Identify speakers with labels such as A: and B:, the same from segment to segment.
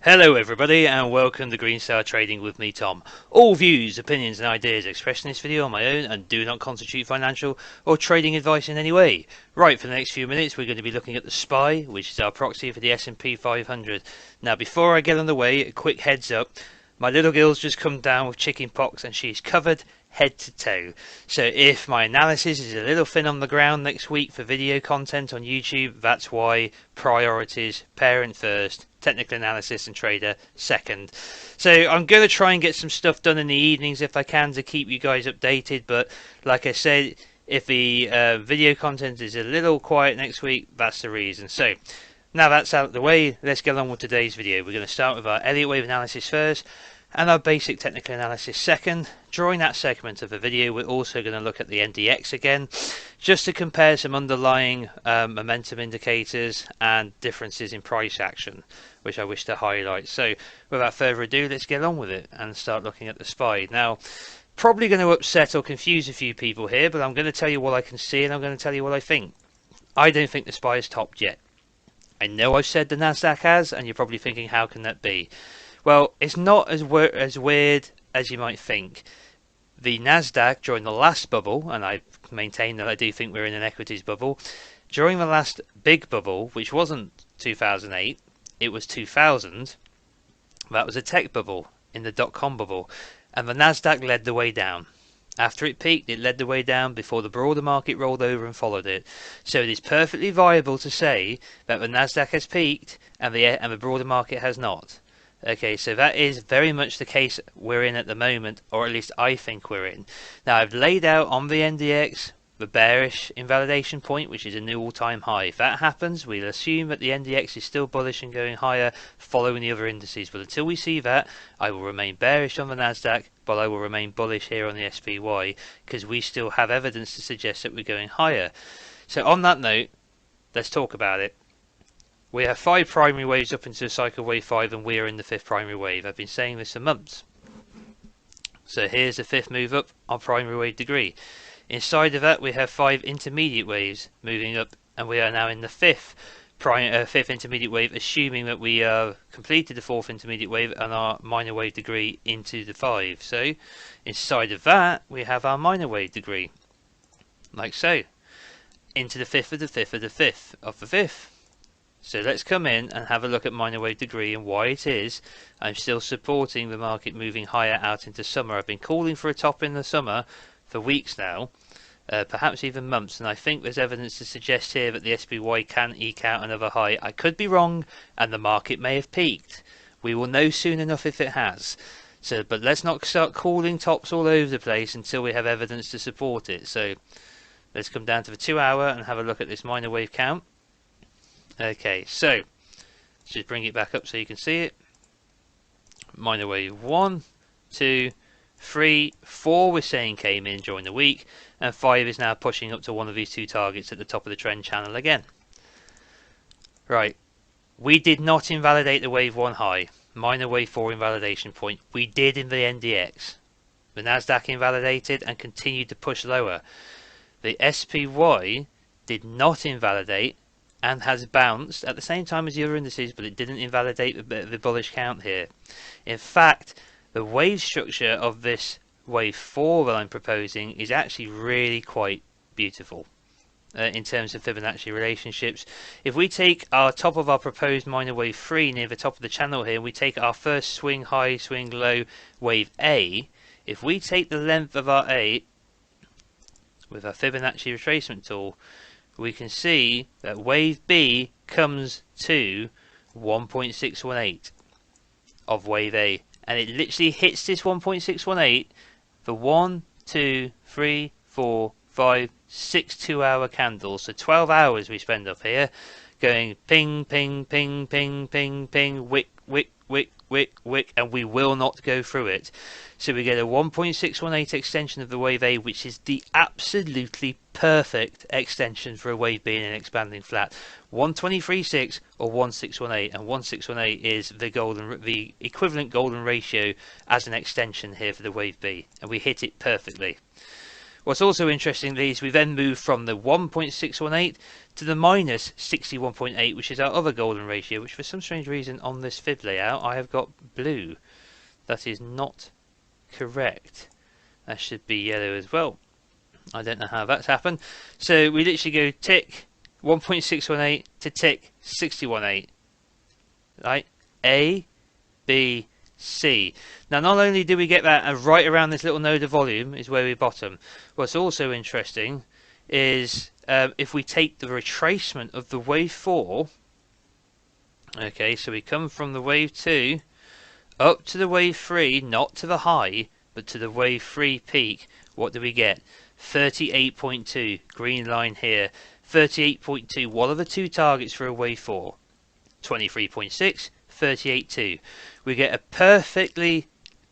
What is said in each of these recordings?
A: Hello everybody and welcome to Green Star Trading with me, Tom. All views, opinions and ideas expressed in this video are my own and do not constitute financial or trading advice in any way. Right, for the next few minutes we're going to be looking at the SPY, which is our proxy for the S&P 500. Now before I get on the way, a quick heads up. My little girl's just come down with chicken pox and she's covered head to toe. So if my analysis is a little thin on the ground next week for video content on YouTube, that's why. Priorities: parent first, technical analysis and trader second. So I'm going to try and get some stuff done in the evenings if I can to keep you guys updated, but like I said, if the video content is a little quiet next week, that's the reason. So now that's out of the way, let's get on with today's video. We're going to start with our Elliott wave analysis first and our basic technical analysis second. During that segment of the video we're also going to look at the NDX again, just to compare some underlying momentum indicators and differences in price action, which I wish to highlight. So without further ado, let's get on with it and start looking at the SPY. Now, probably going to upset or confuse a few people here, but I'm going to tell you what I can see and I'm going to tell you what I think. I don't think the SPY is topped yet. I know I've said the Nasdaq has, and you're probably thinking, how can that be? Well, it's not as weird as you might think. The Nasdaq during the last bubble, and I maintain that I do think we're in an equities bubble, during the last big bubble, which wasn't 2008, it was 2000, that was a tech bubble in the dot-com bubble, and the Nasdaq led the way down. After it peaked, it led the way down before the broader market rolled over and followed it. So it is perfectly viable to say that the Nasdaq has peaked and the broader market has not. Okay, so that is very much the case we're in at the moment, or at least I think we're in. Now I've laid out on the NDX the bearish invalidation point, which is a new all-time high. If that happens, we'll assume that the NDX is still bullish and going higher, following the other indices. But until we see that, I will remain bearish on the Nasdaq, but I will remain bullish here on the SPY, because we still have evidence to suggest that we're going higher. So on that note, let's talk about it. We have 5 primary waves up into cycle wave 5, and we are in the 5th primary wave. I've been saying this for months. So here's the 5th move up on primary wave degree. Inside of that we have 5 intermediate waves moving up, and we are now in the 5th intermediate wave, assuming that we completed the 4th intermediate wave and our minor wave degree into the 5. So inside of that we have our minor wave degree, like so, into the 5th of the 5th of the 5th of the 5th. So let's come in and have a look at minor wave degree and why it is I'm still supporting the market moving higher out into summer. I've been calling for a top in the summer for weeks now, perhaps even months, and I think there's evidence to suggest here that the SPY can eke out another high. I could be wrong and the market may have peaked. We will know soon enough if it has. So, but let's not start calling tops all over the place until we have evidence to support it. So let's come down to the 2 hour and have a look at this minor wave count. Okay, so let's just bring it back up so you can see it. Minor wave 1, 2, 3, 4 we're saying came in during the week, and 5 is now pushing up to one of these 2 targets at the top of the trend channel again. Right, we did not invalidate the wave 1 high, minor wave 4 invalidation point. We did in the NDX. The Nasdaq invalidated and continued to push lower. The SPY did not invalidate and has bounced at the same time as the other indices, but it didn't invalidate the bullish count here. In fact, the wave structure of this wave 4 that I'm proposing is actually really quite beautiful in terms of Fibonacci relationships. If we take our top of our proposed minor wave 3 near the top of the channel here, we take our first swing high, swing low, wave A. If we take the length of our A with our Fibonacci retracement tool, we can see that wave B comes to 1.618 of wave A, and it literally hits this 1.618 for 1, 2, 3, 4, 5, 6 2-hour candles. So 12 hours we spend up here going ping, ping, ping, ping, ping, ping, wick, wick, wick, wick, wick, and we will not go through it. So we get a 1.618 extension of the wave A, which is the absolutely perfect extension for a wave B in an expanding flat. 123.6 or 1618, and 1618 is the equivalent golden ratio as an extension here for the wave B, and we hit it perfectly. What's also interesting is we then move from the 1.618 to the minus 61.8, which is our other golden ratio, which for some strange reason on this fib layout I have got blue. That is not correct. That should be yellow as well. I don't know how that's happened. So we literally go tick 1.618 to tick 618. Right? A, B, C. Now not only do we get that right around this little node of volume is where we bottom. What's also interesting is if we take the retracement of the wave 4. Okay, so we come from the wave 2 up to the wave 3, not to the high, but to the wave 3 peak. What do we get? 38.2, green line here. 38.2, what are the two targets for a wave 4? 23.6, 38.2. We get a perfectly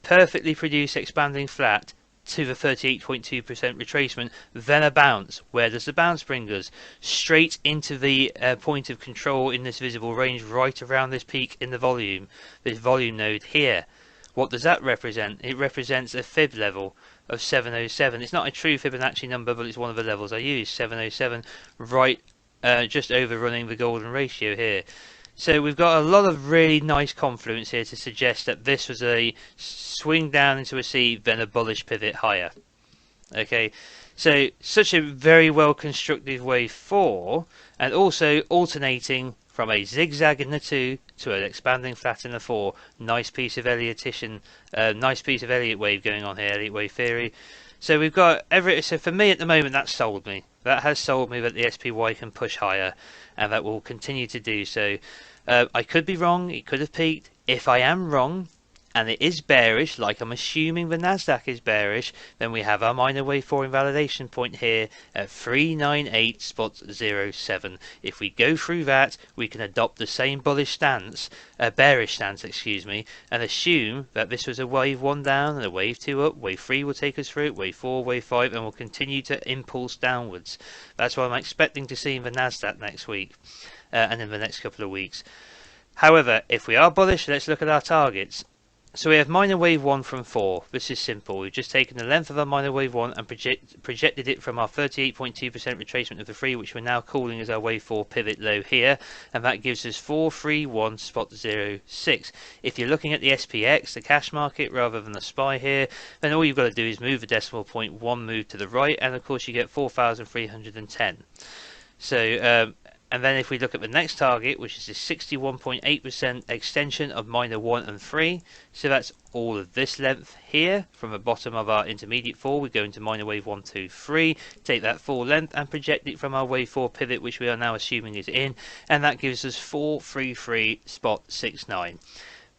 A: produced expanding flat to the 38.2% retracement, then a bounce. Where does the bounce bring us? Straight into the point of control in this visible range, right around this peak in the volume, this volume node here. What does that represent? It represents a fib level of 707. It's not a true Fibonacci number, but it's one of the levels I use, 707, right just overrunning the golden ratio here. So we've got a lot of really nice confluence here to suggest that this was a swing down into a C, then a bullish pivot higher. Okay, so such a very well constructed wave 4, and also alternating from a zigzag in the 2 to an expanding flat in the 4. Nice piece of Elliottitian, nice piece of Elliott wave going on here, Elliott wave theory. So we've got so for me at the moment that's sold me. That has sold me that the SPY can push higher, and that will continue to do so. I could be wrong, it could have peaked. If I am wrong, and it is bearish, like I'm assuming the Nasdaq is bearish, then we have our minor wave 4 invalidation point here at 398.07. If we go through that, we can adopt the same bullish stance, bearish stance, excuse me, and assume that this was a wave 1 down and a wave 2 up, wave 3 will take us through it, wave 4, wave 5, and will continue to impulse downwards. That's what I'm expecting to see in the Nasdaq next week, and in the next couple of weeks. However, if we are bullish, let's look at our targets. So we have minor wave 1 from 4. This is simple. We've just taken the length of our minor wave 1 and projected it from our 38.2% retracement of the 3, which we're now calling as our wave 4 pivot low here, and that gives us 431.06. If you're looking at the SPX, the cash market, rather than the SPY here, then all you've got to do is move the decimal point 1 move to the right, and of course you get 4,310. So and then if we look at the next target, which is the 61.8% extension of minor 1 and 3, so that's all of this length here, from the bottom of our intermediate 4, we go into minor wave 1, 2, 3, take that full length and project it from our wave 4 pivot, which we are now assuming is in, and that gives us 433.69.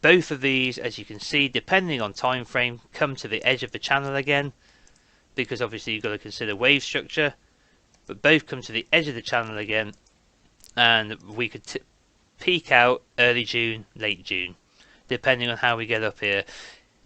A: Both of these, as you can see, depending on time frame, come to the edge of the channel again, because obviously you've got to consider wave structure, but both come to the edge of the channel again, and we could peak out early June, late June, depending on how we get up here.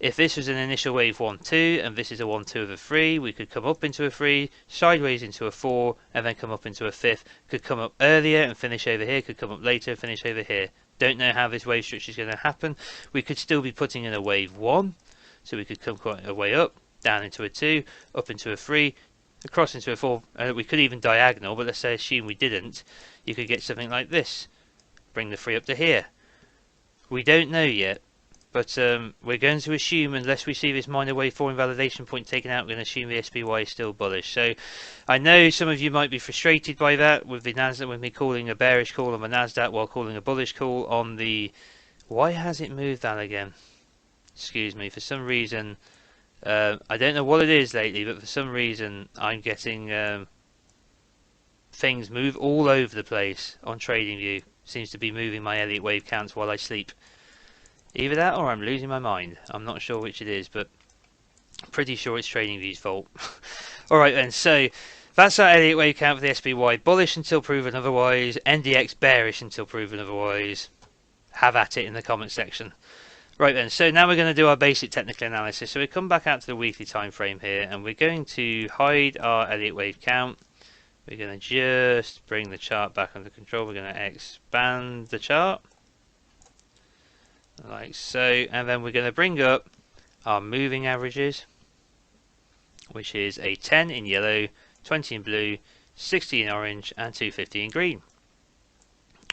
A: If this was an initial wave 1, 2, and this is a 1, 2 of a 3, we could come up into a 3, sideways into a 4, and then come up into a 5th. Could come up earlier and finish over here, could come up later and finish over here. Don't know how this wave structure is going to happen. We could still be putting in a wave 1, so we could come quite a way up, down into a 2, up into a 3, across into a 4. We could even diagonal, but let's say assume we didn't. You could get something like this. Bring the 3 up to here. We don't know yet, but we're going to assume, unless we see this minor wave 4 invalidation point taken out, we're going to assume the SPY is still bullish. So I know some of you might be frustrated by that, with the Nasdaq, with me calling a bearish call on the Nasdaq while calling a bullish call on the... Why has it moved that again? Excuse me, for some reason, I don't know what it is lately, but for some reason I'm getting things move all over the place on TradingView. Seems to be moving my Elliott wave counts while I sleep. Either that or I'm losing my mind. I'm not sure which it is, but I'm pretty sure it's TradingView's fault. Alright then, so that's our Elliott wave count for the SPY. Bullish until proven otherwise. NDX bearish until proven otherwise. Have at it in the comment section. Right then, so now we're going to do our basic technical analysis. So we come back out to the weekly time frame here, and we're going to hide our Elliott wave count. We're going to just bring the chart back under control. We're going to expand the chart like so, and then we're going to bring up our moving averages. which is a 10 in yellow, 20 in blue, 60 in orange, and 250 in green.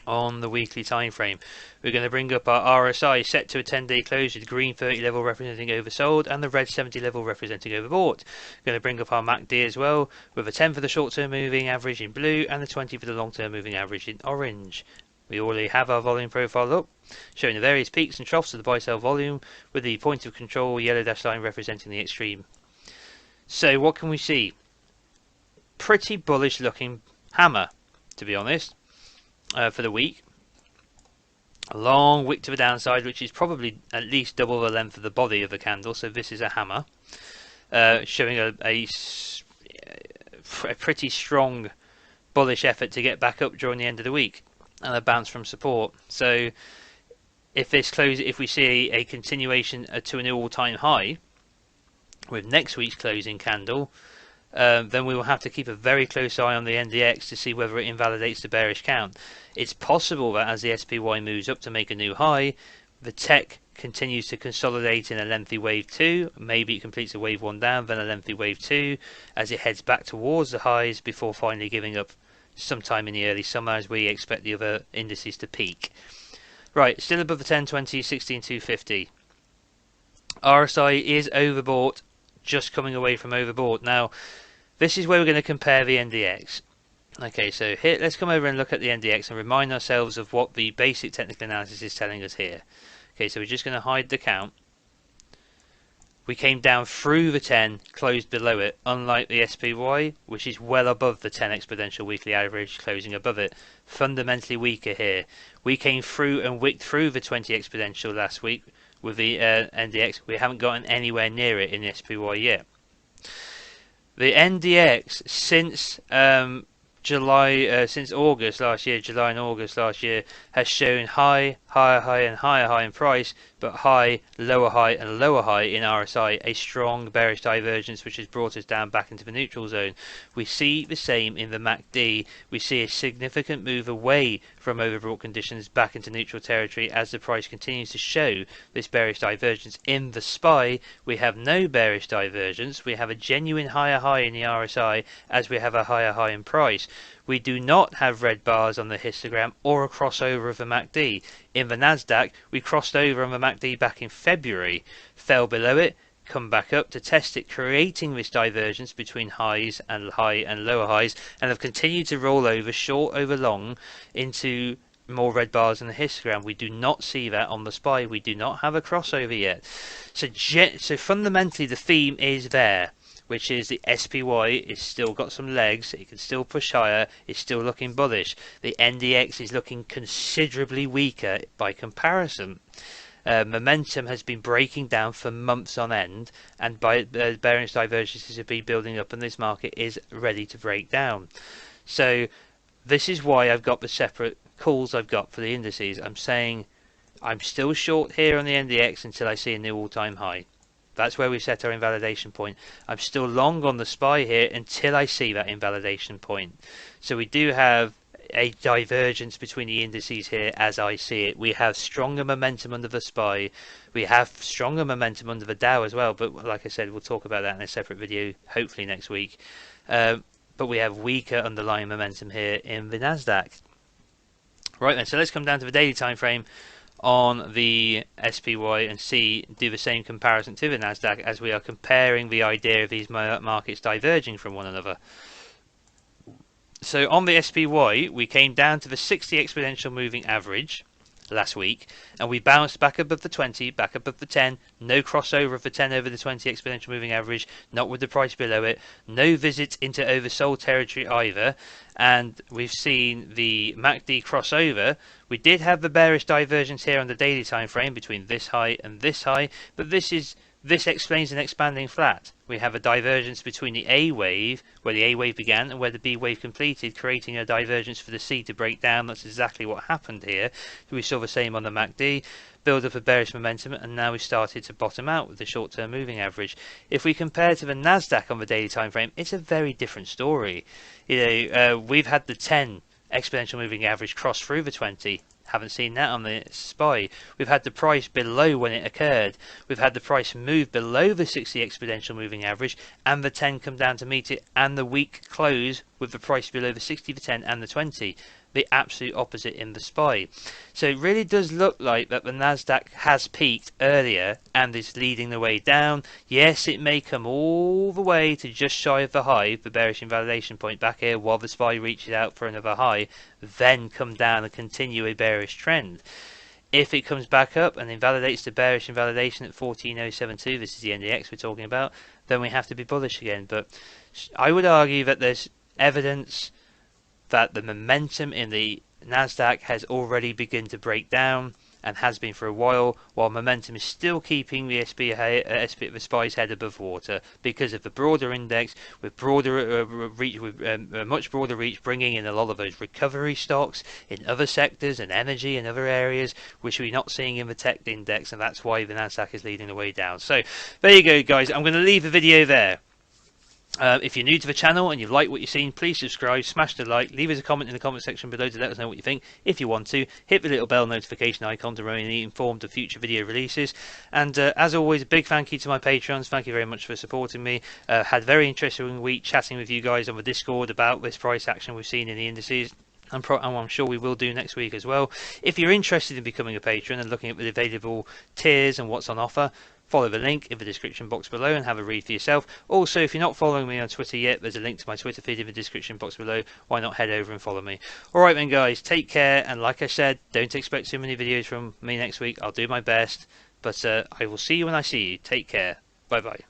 A: On the weekly time frame, we're going to bring up our RSI set to a 10-day close with green 30 level representing oversold and the red 70 level representing overbought. We're going to bring up our MACD as well with a 10 for the short-term moving average in blue and the 20 for the long-term moving average in orange. We already have our volume profile up, showing the various peaks and troughs of the buy-sell volume with the point of control yellow dashed line representing the extreme. So what can we see? Pretty bullish looking hammer, to be honest. For the week, a long wick to the downside, which is probably at least double the length of the body of the candle. So this is a hammer, showing a pretty strong bullish effort to get back up during the end of the week, and a bounce from support. So if we see a continuation to a new all-time high with next week's closing candle, then we will have to keep a very close eye on the NDX to see whether it invalidates the bearish count. It's possible that as the SPY moves up to make a new high, the tech continues to consolidate in a lengthy wave 2. Maybe it completes a wave 1 down, then a lengthy wave 2 as it heads back towards the highs before finally giving up sometime in the early summer as we expect the other indices to peak. Right, still above the 10, 20, 16, 250. RSI is overbought, just coming away from overbought. Now, this is where we're going to compare the NDX. Okay, so here, let's come over and look at the NDX and remind ourselves of what the basic technical analysis is telling us here. Okay, so we're just going to hide the count. We came down through the 10, closed below it, unlike the SPY, which is well above the 10 exponential weekly average, closing above it. Fundamentally weaker here. We came through and wicked through the 20 exponential last week with the NDX. We haven't gotten anywhere near it in the SPY yet. The NDX since since August last year, July and August last year, has shown high, higher high and higher high in price, but high, lower high and lower high in RSI, a strong bearish divergence which has brought us down back into the neutral zone. We see the same in the MACD. We see a significant move away from overbought conditions back into neutral territory as the price continues to show this bearish divergence. In the SPY, we have no bearish divergence. We have a genuine higher high in the RSI as we have a higher high in price. We do not have red bars on the histogram or a crossover of the MACD. In the Nasdaq, we crossed over on the MACD back in February, fell below it, come back up to test it, creating this divergence between highs and high and lower highs, and have continued to roll over short over long into more red bars in the histogram. We do not see that on the SPY. We do not have a crossover yet. So fundamentally the theme is there, which is the SPY is still got some legs, it can still push higher, it's still looking bullish. The NDX is looking considerably weaker by comparison. Momentum has been breaking down for months on end, and bearish divergences have been building up, and this market is ready to break down. So this is why I've got the separate calls I've got for the indices. I'm saying I'm still short here on the NDX until I see a new all-time high. That's where we set our invalidation point. I'm still long on the SPY here until I see that invalidation point. So we do have a divergence between the indices here as I see it. We have stronger momentum under the SPY. We have stronger momentum under the Dow as well. But like I said, we'll talk about that in a separate video, hopefully next week. But we have weaker underlying momentum here in the Nasdaq. Right then, so let's come down to the daily time frame on the SPY and do the same comparison to the Nasdaq as we are comparing the idea of these markets diverging from one another. So on the SPY, we came down to the 60 exponential moving average last week, and we bounced back above the 20, back above the 10, no crossover of the 10 over the 20 exponential moving average, not with the price below it, no visit into oversold territory either, and we've seen the MACD crossover. We did have the bearish divergence here on the daily time frame between this high and this high, but this explains an expanding flat. We have a divergence between the A wave, where the A wave began, and where the B wave completed, creating a divergence for the C to break down. That's exactly what happened here. We saw the same on the MACD, build up a bearish momentum, and now we started to bottom out with the short-term moving average. If we compare to the Nasdaq on the daily time frame, it's a very different story. We've had the 10 exponential moving average cross through the 20, Haven't seen that on the SPY. We've had the price below when it occurred. We've had the price move below the 60 exponential moving average and the 10 come down to meet it, and the week close with the price below the 60, the 10 and the 20. The absolute opposite in the SPY. So it really does look like that the Nasdaq has peaked earlier and is leading the way down. Yes, it may come all the way to just shy of the high, the bearish invalidation point back here, while the SPY reaches out for another high, then come down and continue a bearish trend. If it comes back up and invalidates the bearish invalidation at 14.072, this is the NDX we're talking about, then we have to be bullish again. But I would argue that there's evidence that the momentum in the Nasdaq has already begun to break down and has been for a while momentum is still keeping the the SPY's head above water because of the broader index with broader reach, with a much broader reach, bringing in a lot of those recovery stocks in other sectors and energy and other areas which we're not seeing in the tech index, and that's why the Nasdaq is leading the way down. So there you go, guys. I'm going to leave the video there. If you're new to the channel and you like what you've seen, please subscribe, smash the like, leave us a comment in the comment section below to let us know what you think. If you want to, hit the little bell notification icon to remain informed of future video releases. And as always, a big thank you to my patrons. Thank you very much for supporting me. Had a very interesting week chatting with you guys on the Discord about this price action we've seen in the indices. And I'm sure we will do next week as well. If you're interested in becoming a patron and looking at the available tiers and what's on offer, follow the link in the description box below and have a read for yourself. Also, if you're not following me on Twitter yet, there's a link to my Twitter feed in the description box below. Why not head over and follow me? Alright then, guys, take care, and like I said, don't expect too many videos from me next week. I'll do my best, but I will see you when I see you. Take care. Bye bye.